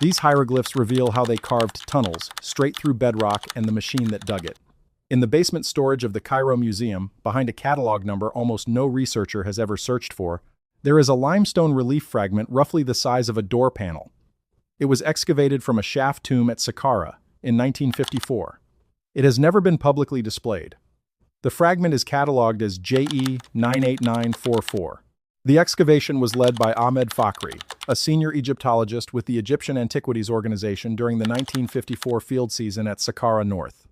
These hieroglyphs reveal how they carved tunnels straight through bedrock and the machine that dug it. In the basement storage of the Cairo Museum, behind a catalog number almost no researcher has ever searched for, there is a limestone relief fragment roughly the size of a door panel. It was excavated from a shaft tomb at Saqqara in 1954. It has never been publicly displayed. The fragment is catalogued as JE 98944. The excavation was led by Ahmed Fakhri, a senior Egyptologist with the Egyptian Antiquities Organization during the 1954 field season at Saqqara North.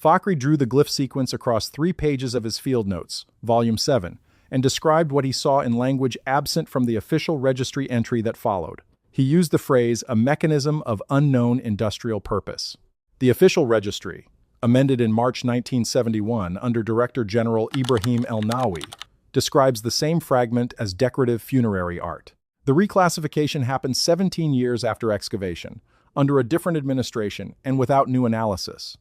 Fakhri drew the glyph sequence across 3 pages of his Field Notes, Volume 7, and described what he saw in language absent from the official registry entry that followed. He used the phrase, "a mechanism of unknown industrial purpose." The official registry, amended in March 1971 under Director General Ibrahim El-Nawi, describes the same fragment as decorative funerary art. The reclassification happened 17 years after excavation, under a different administration and without new analysis.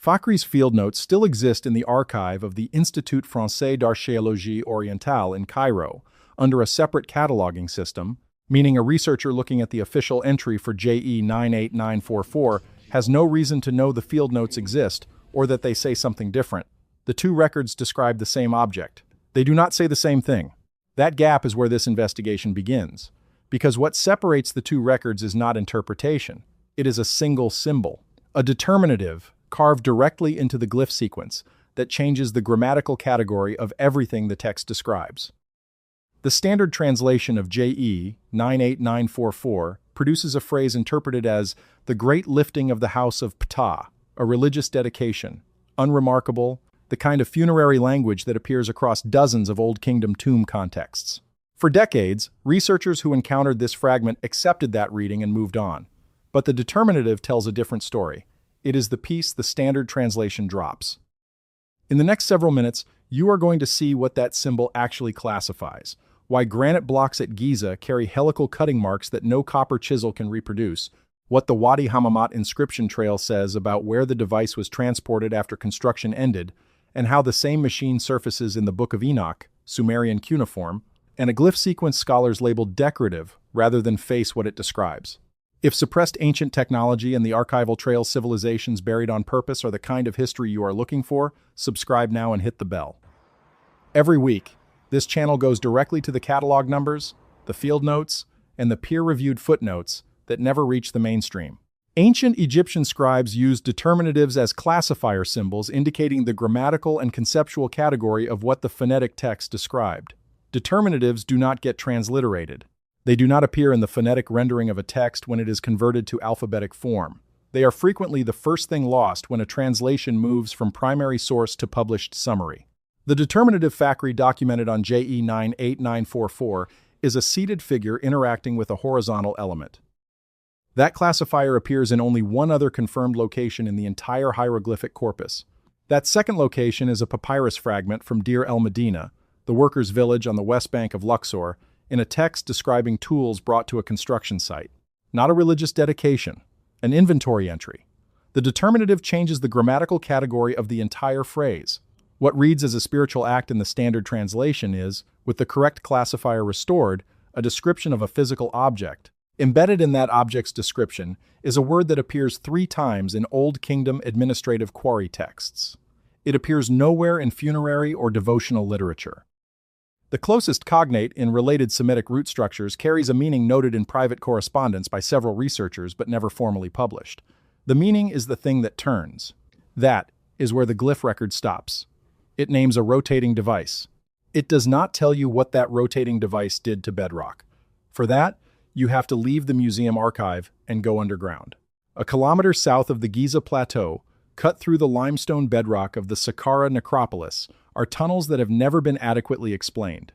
Fakhri's field notes still exist in the archive of the Institut Français d'Archéologie Orientale in Cairo, under a separate cataloging system, meaning a researcher looking at the official entry for JE 98944 has no reason to know the field notes exist or that they say something different. The 2 records describe the same object. They do not say the same thing. That gap is where this investigation begins, because what separates the 2 records is not interpretation. It is a single symbol, a determinative carved directly into the glyph sequence that changes the grammatical category of everything the text describes. The standard translation of JE 98944 produces a phrase interpreted as the great lifting of the house of Ptah, a religious dedication, unremarkable, the kind of funerary language that appears across dozens of Old Kingdom tomb contexts. For decades, researchers who encountered this fragment accepted that reading and moved on. But the determinative tells a different story. It is the piece the standard translation drops. In the next several minutes, you are going to see what that symbol actually classifies, why granite blocks at Giza carry helical cutting marks that no copper chisel can reproduce, what the Wadi Hammamat inscription trail says about where the device was transported after construction ended, and how the same machine surfaces in the Book of Enoch, Sumerian cuneiform, and a glyph sequence scholars labeled decorative rather than face what it describes. If suppressed ancient technology and the archival trail civilizations buried on purpose are the kind of history you are looking for, subscribe now and hit the bell. Every week, this channel goes directly to the catalog numbers, the field notes, and the peer-reviewed footnotes that never reach the mainstream. Ancient Egyptian scribes used determinatives as classifier symbols indicating the grammatical and conceptual category of what the phonetic text described. Determinatives do not get transliterated. They do not appear in the phonetic rendering of a text when it is converted to alphabetic form. They are frequently the first thing lost when a translation moves from primary source to published summary. The determinative Fakhri documented on JE 98944 is a seated figure interacting with a horizontal element. That classifier appears in only one other confirmed location in the entire hieroglyphic corpus. That second location is a papyrus fragment from Deir el-Medina, the workers' village on the west bank of Luxor, in a text describing tools brought to a construction site. Not a religious dedication, an inventory entry. The determinative changes the grammatical category of the entire phrase. What reads as a spiritual act in the standard translation is, with the correct classifier restored, a description of a physical object. Embedded in that object's description is a word that appears 3 times in Old Kingdom administrative quarry texts. It appears nowhere in funerary or devotional literature. The closest cognate in related Semitic root structures carries a meaning noted in private correspondence by several researchers but never formally published. The meaning is the thing that turns. That is where the glyph record stops. It names a rotating device. It does not tell you what that rotating device did to bedrock. For that, you have to leave the museum archive and go underground. A kilometer south of the Giza Plateau, cut through the limestone bedrock of the Saqqara necropolis, are tunnels that have never been adequately explained.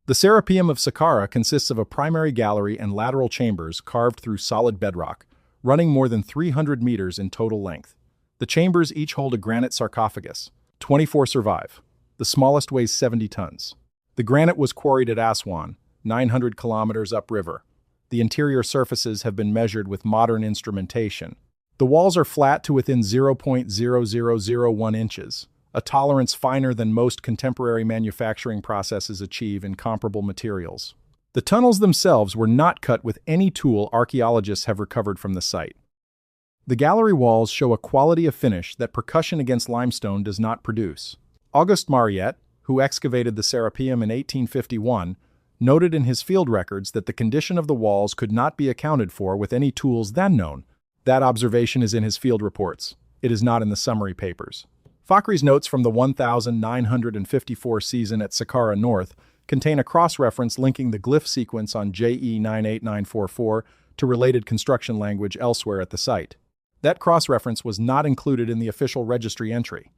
The Serapeum of Saqqara consists of a primary gallery and lateral chambers carved through solid bedrock, running more than 300 meters in total length. The chambers each hold a granite sarcophagus. 24 survive. The smallest weighs 70 tons. The granite was quarried at Aswan, 900 kilometers upriver. The interior surfaces have been measured with modern instrumentation. The walls are flat to within 0.0001 inches, a tolerance finer than most contemporary manufacturing processes achieve in comparable materials. The tunnels themselves were not cut with any tool archaeologists have recovered from the site. The gallery walls show a quality of finish that percussion against limestone does not produce. Auguste Mariette, who excavated the Serapeum in 1851, noted in his field records that the condition of the walls could not be accounted for with any tools then known. That observation is in his field reports. It is not in the summary papers. Fakhri's notes from the 1954 season at Saqqara North contain a cross-reference linking the glyph sequence on JE 98944 to related construction language elsewhere at the site. That cross-reference was not included in the official registry entry.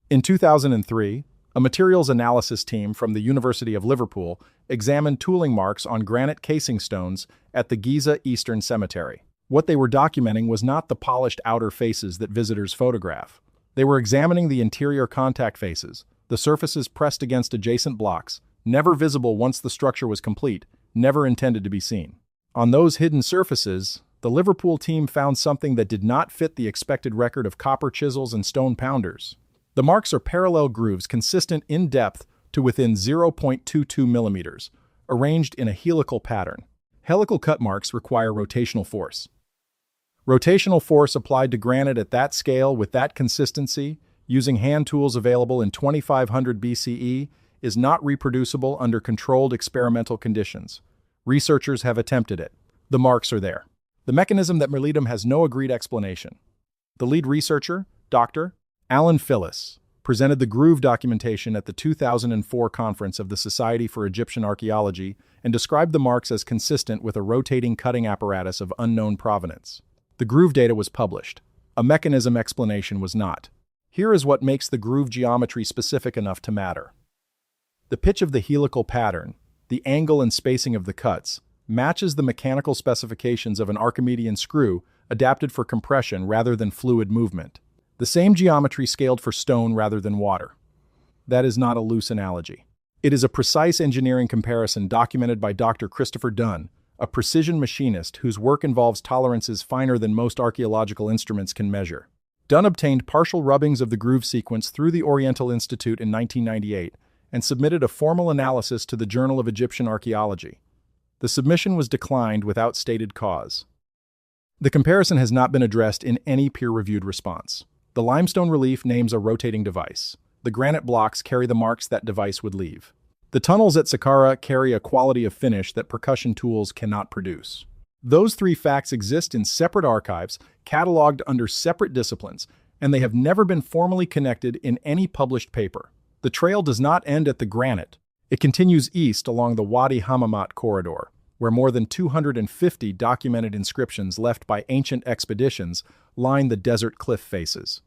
In 2003, a materials analysis team from the University of Liverpool examined tooling marks on granite casing stones at the Giza Eastern Cemetery. What they were documenting was not the polished outer faces that visitors photograph. They were examining the interior contact faces, the surfaces pressed against adjacent blocks, never visible once the structure was complete, never intended to be seen. On those hidden surfaces, the Liverpool team found something that did not fit the expected record of copper chisels and stone pounders. The marks are parallel grooves consistent in depth to within 0.22 millimeters, arranged in a helical pattern. Helical cut marks require rotational force. Rotational force applied to granite at that scale with that consistency, using hand tools available in 2500 BCE, is not reproducible under controlled experimental conditions. Researchers have attempted it. The marks are there. The mechanism that merlidum has no agreed explanation. The lead researcher, Dr. Alan Phillis, presented the groove documentation at the 2004 conference of the Society for Egyptian Archaeology and described the marks as consistent with a rotating cutting apparatus of unknown provenance. The groove data was published. A mechanism explanation was not. Here is what makes the groove geometry specific enough to matter. The pitch of the helical pattern, the angle and spacing of the cuts, matches the mechanical specifications of an Archimedean screw adapted for compression rather than fluid movement. The same geometry scaled for stone rather than water. That is not a loose analogy. It is a precise engineering comparison documented by Dr. Christopher Dunn, a precision machinist whose work involves tolerances finer than most archaeological instruments can measure. Dunn obtained partial rubbings of the groove sequence through the Oriental Institute in 1998 and submitted a formal analysis to the Journal of Egyptian Archaeology. The submission was declined without stated cause. The comparison has not been addressed in any peer-reviewed response. The limestone relief names a rotating device. The granite blocks carry the marks that device would leave. The tunnels at Saqqara carry a quality of finish that percussion tools cannot produce. Those three facts exist in separate archives, cataloged under separate disciplines, and they have never been formally connected in any published paper. The trail does not end at the granite. It continues east along the Wadi Hammamat corridor, where more than 250 documented inscriptions left by ancient expeditions line the desert cliff faces.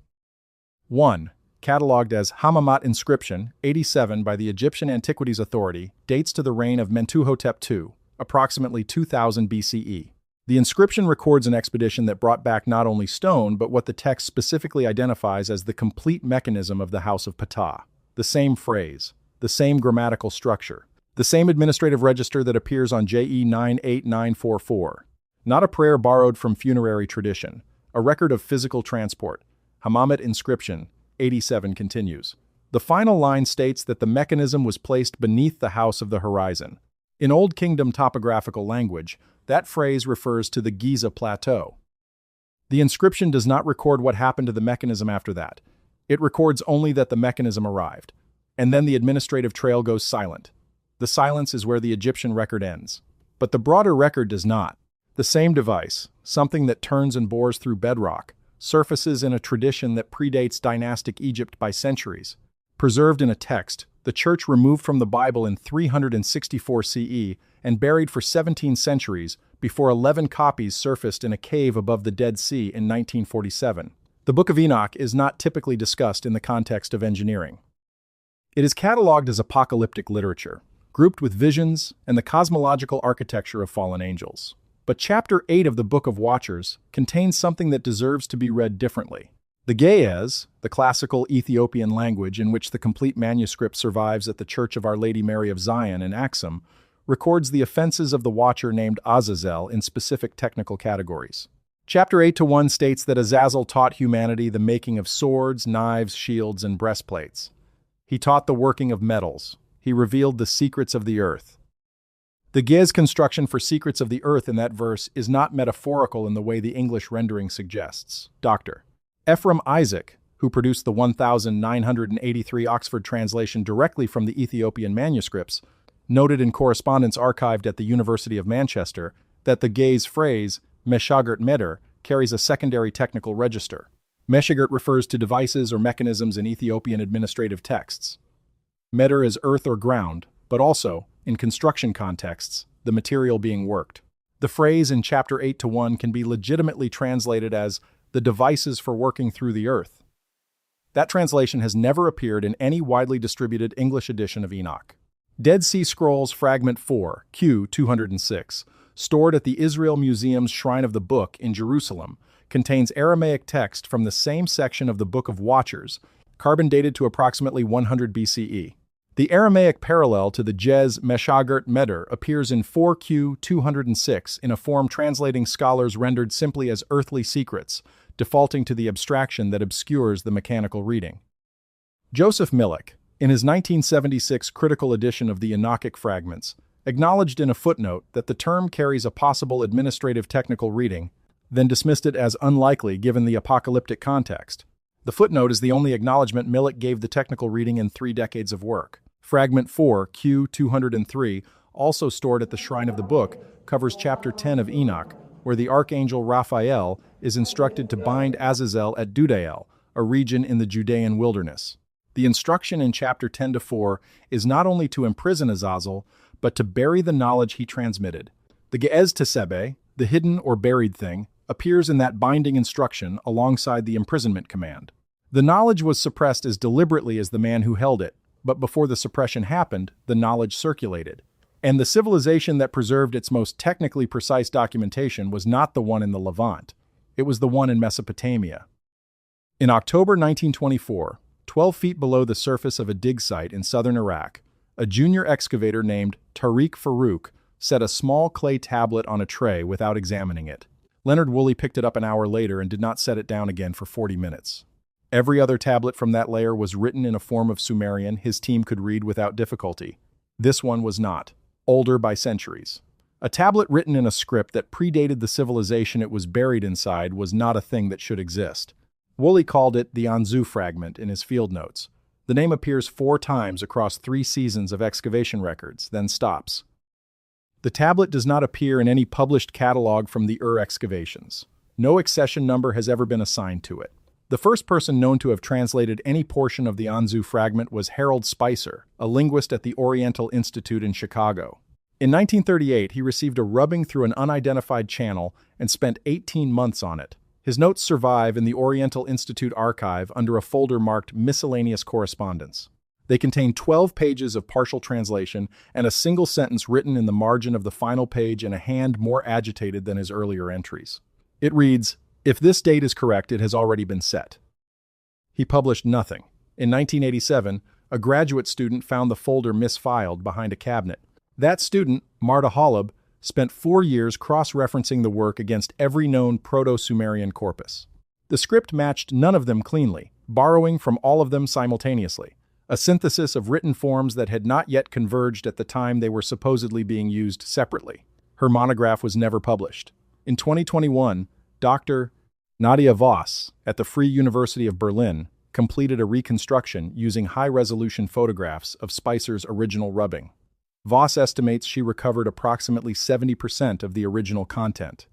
1. Catalogued as Hammamat Inscription 87 by the Egyptian Antiquities Authority, dates to the reign of Mentuhotep II, approximately 2000 BCE. The inscription records an expedition that brought back not only stone, but what the text specifically identifies as the complete mechanism of the House of Ptah. The same phrase, the same grammatical structure, the same administrative register that appears on JE 98944. Not a prayer borrowed from funerary tradition, a record of physical transport. Hammamat Inscription 87 continues. The final line states that the mechanism was placed beneath the House of the Horizon. In Old Kingdom topographical language, that phrase refers to the Giza Plateau. The inscription does not record what happened to the mechanism after that. It records only that the mechanism arrived. And then the administrative trail goes silent. The silence is where the Egyptian record ends. But the broader record does not. The same device, something that turns and bores through bedrock, surfaces in a tradition that predates dynastic Egypt by centuries. Preserved in a text, the church removed from the Bible in 364 CE and buried for 17 centuries before 11 copies surfaced in a cave above the Dead Sea in 1947. The Book of Enoch is not typically discussed in the context of engineering. It is catalogued as apocalyptic literature, grouped with visions and the cosmological architecture of fallen angels. But Chapter 8 of the Book of Watchers contains something that deserves to be read differently. The Ge'ez, the classical Ethiopian language in which the complete manuscript survives at the Church of Our Lady Mary of Zion in Axum, records the offenses of the Watcher named Azazel in specific technical categories. Chapter 8-1 states that Azazel taught humanity the making of swords, knives, shields, and breastplates. He taught the working of metals. He revealed the secrets of the earth. The Gez construction for secrets of the earth in that verse is not metaphorical in the way the English rendering suggests. Dr. Ephraim Isaac, who produced the 1983 Oxford translation directly from the Ethiopian manuscripts, noted in correspondence archived at the University of Manchester that the Gez phrase, Meshagert Meder, carries a secondary technical register. Meshagert refers to devices or mechanisms in Ethiopian administrative texts. Meder is earth or ground, but also, in construction contexts, the material being worked. The phrase in chapter 8-1 can be legitimately translated as the devices for working through the earth. That translation has never appeared in any widely distributed English edition of Enoch. Dead Sea Scrolls Fragment 4, Q 206, stored at the Israel Museum's Shrine of the Book in Jerusalem, contains Aramaic text from the same section of the Book of Watchers, carbon dated to approximately 100 BCE. The Aramaic parallel to the Gez Meshagert Meder appears in 4Q 206 in a form translating scholars rendered simply as earthly secrets, defaulting to the abstraction that obscures the mechanical reading. Joseph Millick, in his 1976 critical edition of the Enochic Fragments, acknowledged in a footnote that the term carries a possible administrative technical reading, then dismissed it as unlikely given the apocalyptic context. The footnote is the only acknowledgement Millick gave the technical reading in 3 decades of work. Fragment 4, Q 203, also stored at the Shrine of the Book, covers chapter 10 of Enoch, where the archangel Raphael is instructed to bind Azazel at Dudael, a region in the Judean wilderness. The instruction in chapter 10-4 is not only to imprison Azazel, but to bury the knowledge he transmitted. The Ge'ez Tesebe, the hidden or buried thing, appears in that binding instruction alongside the imprisonment command. The knowledge was suppressed as deliberately as the man who held it, but before the suppression happened, the knowledge circulated. And the civilization that preserved its most technically precise documentation was not the one in the Levant. It was the one in Mesopotamia. In October 1924, 12 feet below the surface of a dig site in southern Iraq, a junior excavator named Tariq Farouk set a small clay tablet on a tray without examining it. Leonard Woolley picked it up an hour later and did not set it down again for 40 minutes. Every other tablet from that layer was written in a form of Sumerian his team could read without difficulty. This one was not, older by centuries. A tablet written in a script that predated the civilization it was buried inside was not a thing that should exist. Woolley called it the Anzu fragment in his field notes. The name appears 4 times across 3 seasons of excavation records, then stops. The tablet does not appear in any published catalog from the excavations. No accession number has ever been assigned to it. The first person known to have translated any portion of the Anzu fragment was Harold Spicer, a linguist at the Oriental Institute in Chicago. In 1938, he received a rubbing through an unidentified channel and spent 18 months on it. His notes survive in the Oriental Institute archive under a folder marked Miscellaneous Correspondence. They contain 12 pages of partial translation and a single sentence written in the margin of the final page in a hand more agitated than his earlier entries. It reads, "If this date is correct, it has already been set." He published nothing. In 1987, a graduate student found the folder misfiled behind a cabinet. That student, Marta Holub, spent 4 years cross-referencing the work against every known Proto-Sumerian corpus. The script matched none of them cleanly, borrowing from all of them simultaneously, a synthesis of written forms that had not yet converged at the time they were supposedly being used separately. Her monograph was never published. In 2021, Dr. Nadia Voss, at the Free University of Berlin, completed a reconstruction using high-resolution photographs of Spicer's original rubbing. Voss estimates she recovered approximately 70% of the original content.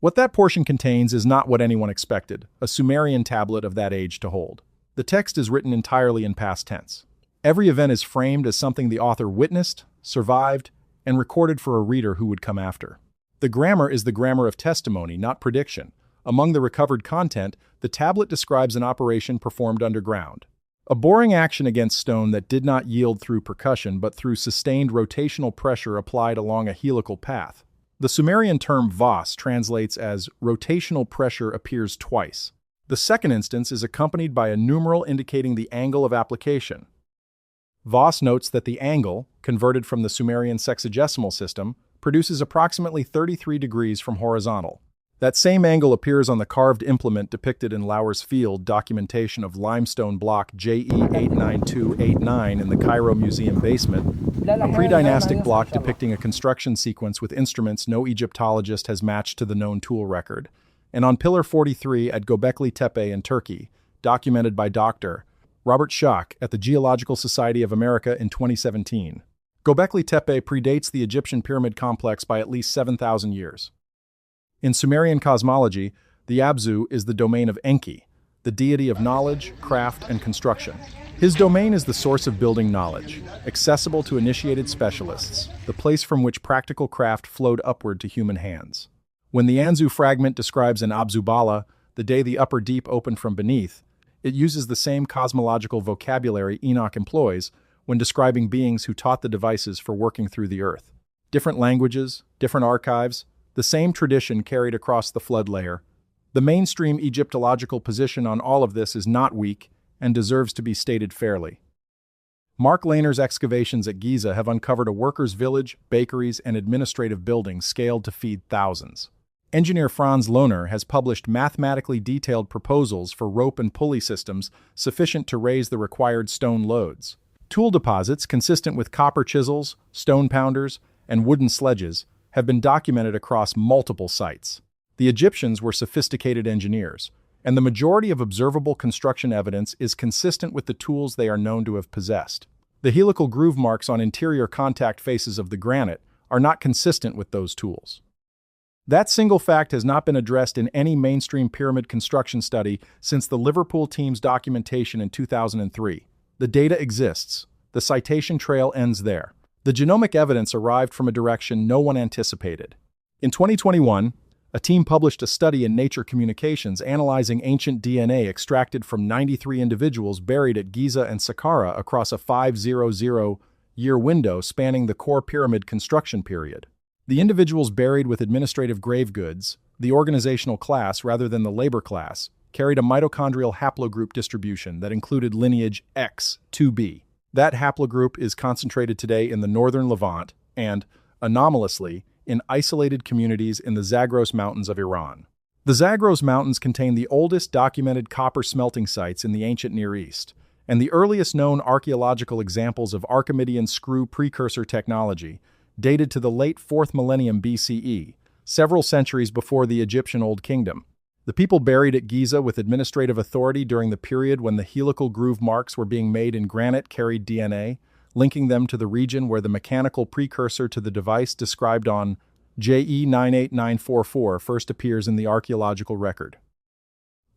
What that portion contains is not what anyone expected, a Sumerian tablet of that age to hold. The text is written entirely in past tense. Every event is framed as something the author witnessed, survived, and recorded for a reader who would come after. The grammar is the grammar of testimony, not prediction. Among the recovered content, the tablet describes an operation performed underground. A boring action against stone that did not yield through percussion but through sustained rotational pressure applied along a helical path. The Sumerian term Voss translates as rotational pressure appears twice. The second instance is accompanied by a numeral indicating the angle of application. Voss notes that the angle, converted from the Sumerian sexagesimal system, produces approximately 33 degrees from horizontal. That same angle appears on the carved implement depicted in Lauer's Field documentation of limestone block JE89289 in the Cairo Museum basement, a pre-dynastic block depicting a construction sequence with instruments no Egyptologist has matched to the known tool record, and on Pillar 43 at Göbekli Tepe in Turkey, documented by Dr. Robert Schock at the Geological Society of America in 2017. Göbekli Tepe predates the Egyptian pyramid complex by at least 7,000 years. In Sumerian cosmology, the Abzu is the domain of Enki, the deity of knowledge, craft, and construction. His domain is the source of building knowledge, accessible to initiated specialists, the place from which practical craft flowed upward to human hands. When the Anzu fragment describes an Abzubala, the day the upper deep opened from beneath, it uses the same cosmological vocabulary Enoch employs when describing beings who taught the devices for working through the earth. Different languages, different archives, the same tradition carried across the flood layer. The mainstream Egyptological position on all of this is not weak and deserves to be stated fairly. Mark Lehner's excavations at Giza have uncovered a workers' village, bakeries, and administrative buildings scaled to feed thousands. Engineer Franz Lohner has published mathematically detailed proposals for rope and pulley systems sufficient to raise the required stone loads. Tool deposits consistent with copper chisels, stone pounders, and wooden sledges have been documented across multiple sites. The Egyptians were sophisticated engineers, and the majority of observable construction evidence is consistent with the tools they are known to have possessed. The helical groove marks on interior contact faces of the granite are not consistent with those tools. That single fact has not been addressed in any mainstream pyramid construction study since the Liverpool team's documentation in 2003. The data exists. The citation trail ends there. The genomic evidence arrived from a direction no one anticipated. In 2021, a team published a study in Nature Communications analyzing ancient DNA extracted from 93 individuals buried at Giza and Saqqara across a 500-year window spanning the core pyramid construction period. The individuals buried with administrative grave goods, the organizational class rather than the labor class, carried a mitochondrial haplogroup distribution that included lineage X2b. That haplogroup is concentrated today in the northern Levant and, anomalously, in isolated communities in the Zagros Mountains of Iran. The Zagros Mountains contain the oldest documented copper smelting sites in the ancient Near East, and the earliest known archaeological examples of Archimedean screw precursor technology, dated to the late 4th millennium BCE, several centuries before the Egyptian Old Kingdom. The people buried at Giza with administrative authority during the period when the helical groove marks were being made in granite carried DNA, linking them to the region where the mechanical precursor to the device described on JE98944 first appears in the archaeological record.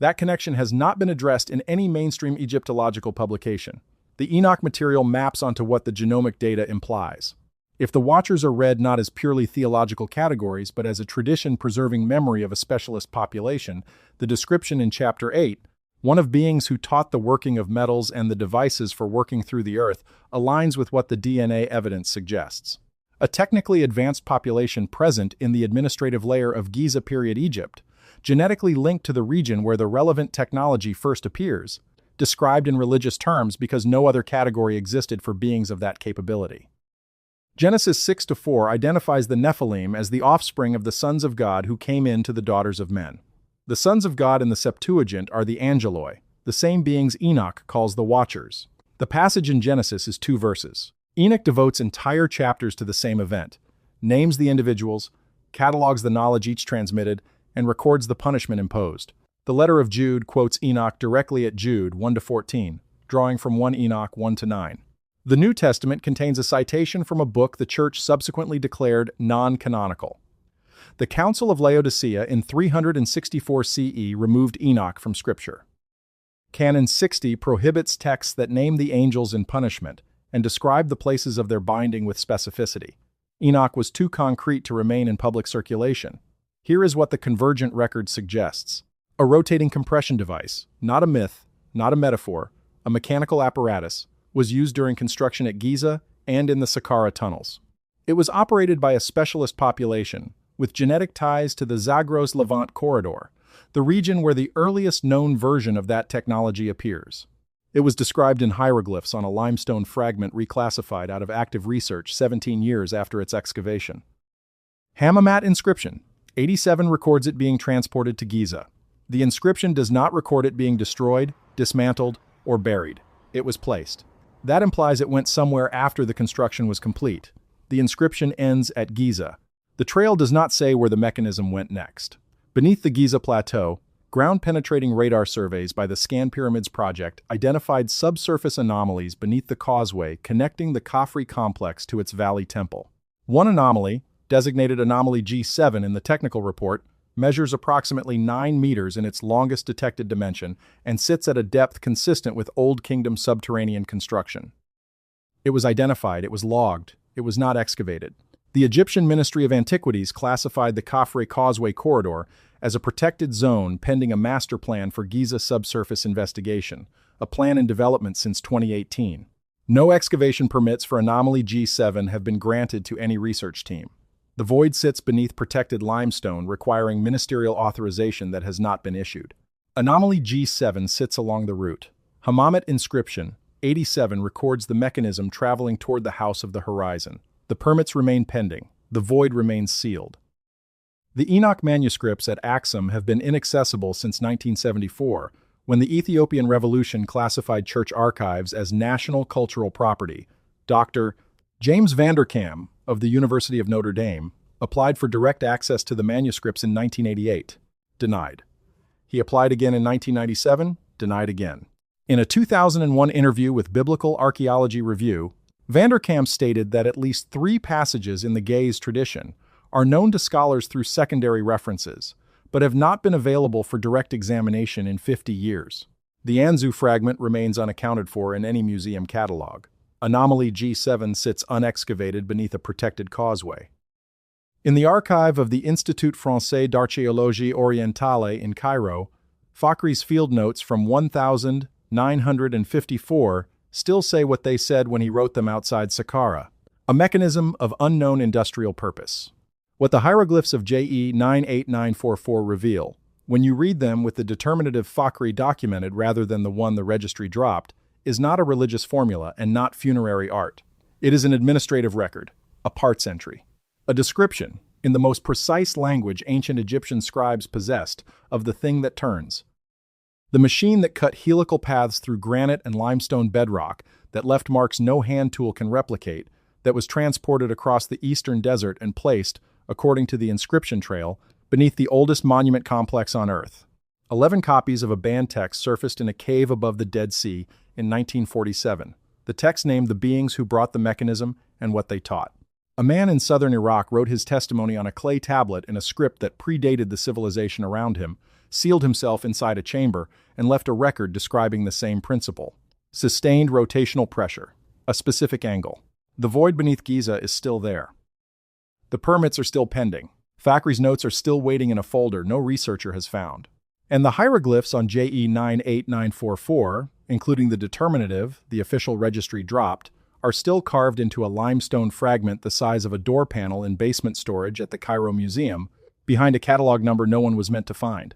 That connection has not been addressed in any mainstream Egyptological publication. The Enoch material maps onto what the genomic data implies. If the Watchers are read not as purely theological categories, but as a tradition preserving memory of a specialist population, the description in Chapter 8, one of beings who taught the working of metals and the devices for working through the earth, aligns with what the DNA evidence suggests. A technically advanced population present in the administrative layer of Giza period Egypt, genetically linked to the region where the relevant technology first appears, described in religious terms because no other category existed for beings of that capability. Genesis 6-4 identifies the Nephilim as the offspring of the sons of God who came in to the daughters of men. The sons of God in the Septuagint are the angeloi, the same beings Enoch calls the Watchers. The passage in Genesis is 2 verses. Enoch devotes entire chapters to the same event, names the individuals, catalogs the knowledge each transmitted, and records the punishment imposed. The letter of Jude quotes Enoch directly at Jude 1-14, drawing from 1 Enoch 1-9. The New Testament contains a citation from a book the Church subsequently declared non-canonical. The Council of Laodicea in 364 CE removed Enoch from Scripture. Canon 60 prohibits texts that name the angels in punishment and describe the places of their binding with specificity. Enoch was too concrete to remain in public circulation. Here is what the Convergent record suggests. A rotating compression device, not a myth, not a metaphor, a mechanical apparatus, was used during construction at Giza and in the Saqqara tunnels. It was operated by a specialist population, with genetic ties to the Zagros-Levant corridor, the region where the earliest known version of that technology appears. It was described in hieroglyphs on a limestone fragment reclassified out of active research 17 years after its excavation. Hammamat inscription. 87 records it being transported to Giza. The inscription does not record it being destroyed, dismantled, or buried. It was placed. That implies it went somewhere after the construction was complete. The inscription ends at Giza. The trail does not say where the mechanism went next. Beneath the Giza Plateau, ground-penetrating radar surveys by the Scan Pyramids project identified subsurface anomalies beneath the causeway connecting the Khafre complex to its valley temple. One anomaly, designated Anomaly G7 in the technical report, measures approximately 9 meters in its longest detected dimension and sits at a depth consistent with Old Kingdom subterranean construction. It was identified, it was logged, it was not excavated. The Egyptian Ministry of Antiquities classified the Khafre Causeway corridor as a protected zone pending a master plan for Giza subsurface investigation, a plan in development since 2018. No excavation permits for Anomaly G7 have been granted to any research team. The void sits beneath protected limestone requiring ministerial authorization that has not been issued. Anomaly G7 sits along the route. Hammamet inscription 87 records the mechanism traveling toward the House of the Horizon. The permits remain pending. The void remains sealed. The Enoch manuscripts at Axum have been inaccessible since 1974, when the Ethiopian Revolution classified church archives as national cultural property. Dr. James Vanderkam of the University of Notre Dame applied for direct access to the manuscripts in 1988. Denied. He applied again in 1997. Denied again. In a 2001 interview with Biblical Archaeology Review, Vanderkam stated that at least 3 passages in the Gaze tradition are known to scholars through secondary references, but have not been available for direct examination in 50 years. The Anzu fragment remains unaccounted for in any museum catalog. Anomaly G7 sits unexcavated beneath a protected causeway. In the archive of the Institut Français d'Archéologie Orientale in Cairo, Fakhri's field notes from 1954 still say what they said when he wrote them outside Saqqara, a mechanism of unknown industrial purpose. What the hieroglyphs of JE 98944 reveal, when you read them with the determinative Fakhri documented rather than the one the registry dropped, is not a religious formula and not funerary art. It is an administrative record, a parts entry, a description, in the most precise language ancient Egyptian scribes possessed, of the thing that turns. The machine that cut helical paths through granite and limestone bedrock that left marks no hand tool can replicate, that was transported across the eastern desert and placed, according to the inscription trail, beneath the oldest monument complex on Earth. 11 copies of a banned text surfaced in a cave above the Dead Sea in 1947. The text named the beings who brought the mechanism and what they taught. A man in southern Iraq wrote his testimony on a clay tablet in a script that predated the civilization around him, sealed himself inside a chamber, and left a record describing the same principle. Sustained rotational pressure. A specific angle. The void beneath Giza is still there. The permits are still pending. Fakhri's notes are still waiting in a folder no researcher has found. And the hieroglyphs on JE 98944, including the determinative the official registry dropped, are still carved into a limestone fragment the size of a door panel in basement storage at the Cairo Museum, behind a catalog number no one was meant to find.